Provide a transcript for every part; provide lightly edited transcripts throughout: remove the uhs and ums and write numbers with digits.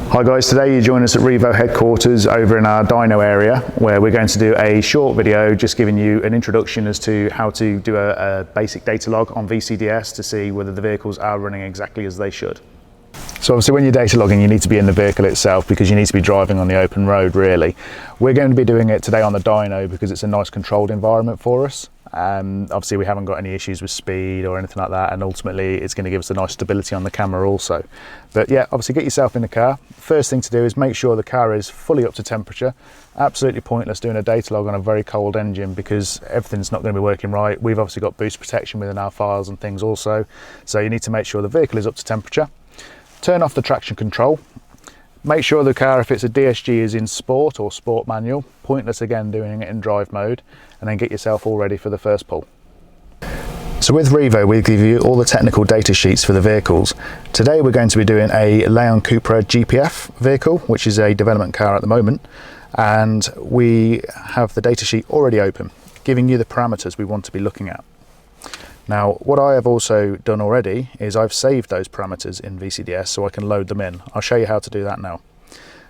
Hi guys, today you join us at Revo headquarters over in our dyno area, where we're going to do a short video just giving you an introduction as to how to do a basic data log on VCDS to see whether the vehicles are running exactly as they should. So obviously when you're data logging you need to be in the vehicle itself because you need to be driving on the open road really. We're going to be doing it today on the dyno because it's a nice controlled environment for us. Obviously we haven't got any issues with speed or anything like that, and ultimately it's going to give us a nice stability on the camera also. But yeah, obviously get yourself in the car. First thing to do is make sure the car is fully up to temperature. Absolutely pointless doing a data log on a very cold engine because everything's not going to be working right. We've obviously got boost protection within our files and things also, so you need to make sure the vehicle is up to temperature. Turn off the traction control. Make sure the car, if it's a DSG, is in sport or sport manual. Pointless again doing it in drive mode, and then get yourself all ready for the first pull. So with Revo we give you all the technical data sheets for the vehicles. Today we're going to be doing a Leon Cupra GPF vehicle, which is a development car at the moment, and we have the data sheet already open, giving you the parameters we want to be looking at. Now, what I have also done already is I've saved those parameters in VCDS so I can load them in. I'll show you how to do that now.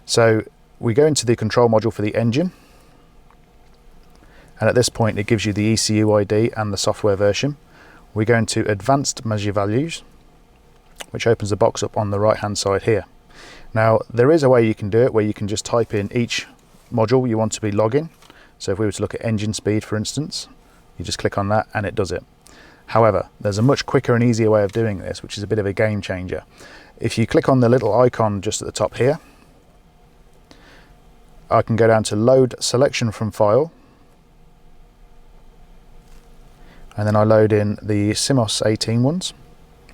So we go into the control module for the engine, and at this point it gives you the ECU ID and the software version. We go into advanced measure values, which opens the box up on the right hand side here. Now there is a way you can do it where you can just type in each module you want to be logging. So if we were to look at engine speed for instance, you just click on that and it does it. However, there's a much quicker and easier way of doing this, which is a bit of a game changer. If you click on the little icon just at the top here, I can go down to load selection from file, and then I load in the CMOS 18 ones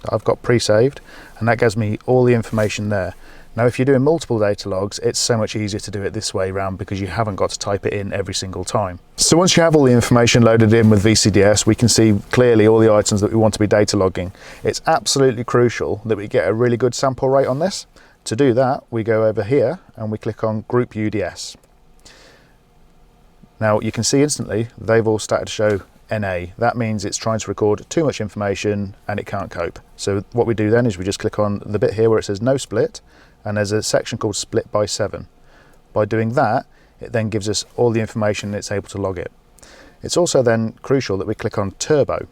that I've got pre-saved, and that gives me all the information there. Now if you're doing multiple data logs, it's so much easier to do it this way around because you haven't got to type it in every single time. So once you have all the information loaded in with VCDS, we can see clearly all the items that we want to be data logging. It's absolutely crucial that we get a really good sample rate on this. To do that, we go over here and we click on Group UDS. Now you can see instantly they've all started to show NA. That means it's trying to record too much information and it can't cope. So what we do then is we just click on the bit here where it says no split, and there's a section called split by 7. By doing that, it then gives us all the information and it's able to log it. It's also then crucial that we click on turbo,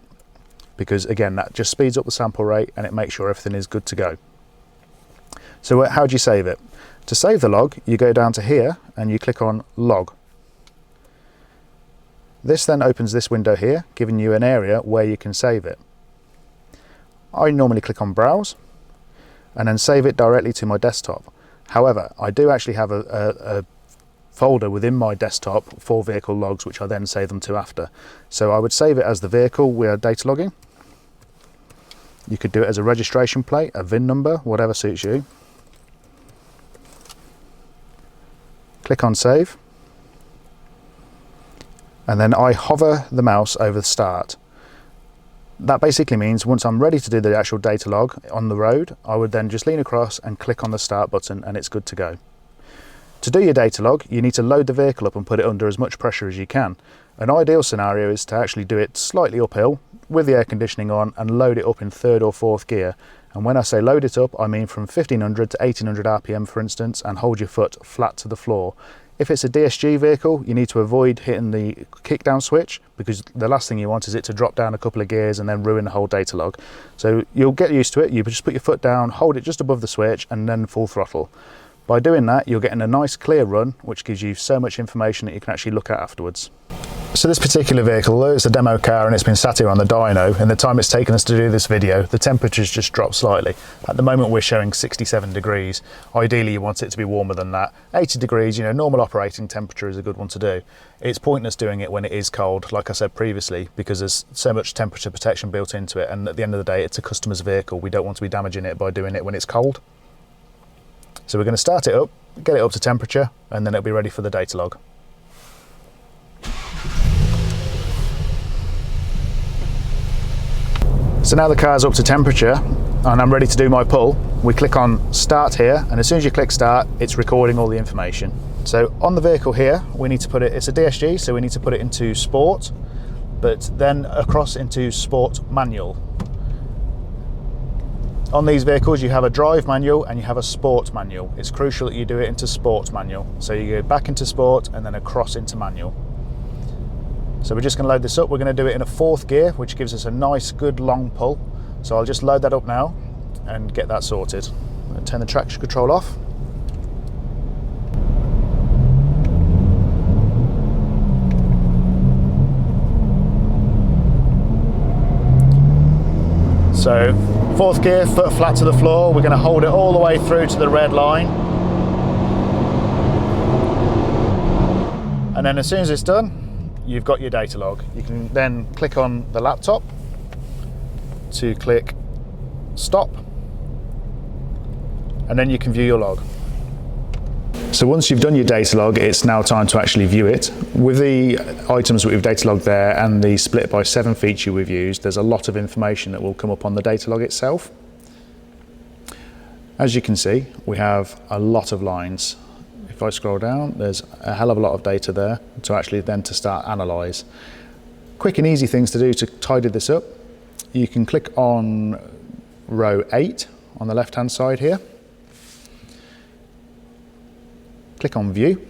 because again that just speeds up the sample rate and it makes sure everything is good to go. So how do you save it? To save the log, you go down to here and you click on log. This then opens this window here, giving you an area where you can save it. I normally click on browse and then save it directly to my desktop. However, I do actually have a folder within my desktop for vehicle logs, which I then save them to after. So I would save it as the vehicle we are data logging. You could do it as a registration plate, a VIN number, whatever suits you. Click on save. And then I hover the mouse over the start. That basically means once I'm ready to do the actual data log on the road, I would then just lean across and click on the start button and it's good to go. To do your data log, you need to load the vehicle up and put it under as much pressure as you can. An ideal scenario is to actually do it slightly uphill with the air conditioning on and load it up in 3rd or 4th gear. And when I say load it up, I mean from 1500 to 1800 RPM for instance, and hold your foot flat to the floor. If it's a DSG vehicle, you need to avoid hitting the kickdown switch because the last thing you want is it to drop down a couple of gears and then ruin the whole data log. So you'll get used to it. You just put your foot down, hold it just above the switch and then full throttle. By doing that, you're getting a nice clear run, which gives you so much information that you can actually look at afterwards. So this particular vehicle, although it's a demo car and it's been sat here on the dyno, in the time it's taken us to do this video, the temperature's just dropped slightly. At the moment we're showing 67 degrees. Ideally you want it to be warmer than that. 80 degrees, you know, normal operating temperature is a good one to do. It's pointless doing it when it is cold, like I said previously, because there's so much temperature protection built into it, and at the end of the day it's a customer's vehicle. We don't want to be damaging it by doing it when it's cold. So we're going to start it up, get it up to temperature, and then it'll be ready for the data log. So now the car's up to temperature and I'm ready to do my pull. We click on start here, and as soon as you click start, it's recording all the information. So on the vehicle here, we need to put it, it's a DSG, so we need to put it into sport, but then across into sport manual. On these vehicles you have a drive manual and you have a sport manual. It's crucial that you do it into sport manual. So you go back into sport and then across into manual. So we're just going to load this up. We're going to do it in a 4th gear, which gives us a nice good long pull. So I'll just load that up now and get that sorted. I'm going to turn the traction control off. So 4th gear, foot flat to the floor. We're going to hold it all the way through to the red line. And then as soon as it's done, you've got your data log. You can then click on the laptop to click stop, and then you can view your log. So once you've done your data log, it's now time to actually view it. With the items that we've data logged there and the split by 7 feature we've used, there's a lot of information that will come up on the data log itself. As you can see, we have a lot of lines. If I scroll down, there's a hell of a lot of data there to actually then to start analyze. Quick and easy things to do to tidy this up. You can click on row 8 on the left hand side here. Click on view.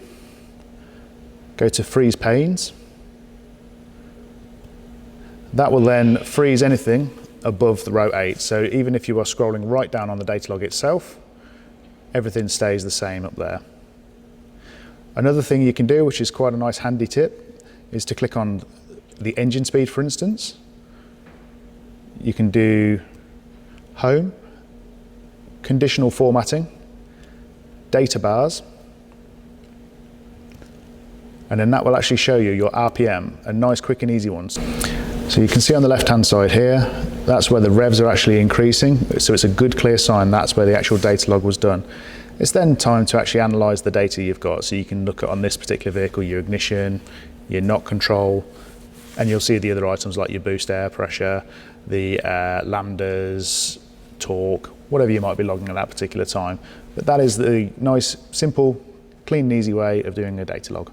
Go to freeze panes. That will then freeze anything above the row 8. So even if you are scrolling right down on the data log itself, everything stays the same up there. Another thing you can do, which is quite a nice handy tip, is to click on the engine speed, for instance. You can do home, conditional formatting, data bars, and then that will actually show you your RPM, and nice quick and easy ones. So you can see on the left hand side here, that's where the revs are actually increasing. So it's a good clear sign that's where the actual data log was done. It's then time to actually analyze the data you've got. So you can look at, on this particular vehicle, your ignition, your knock control, and you'll see the other items like your boost air pressure, the lambdas, torque, whatever you might be logging at that particular time. But that is the nice, simple, clean and easy way of doing a data log.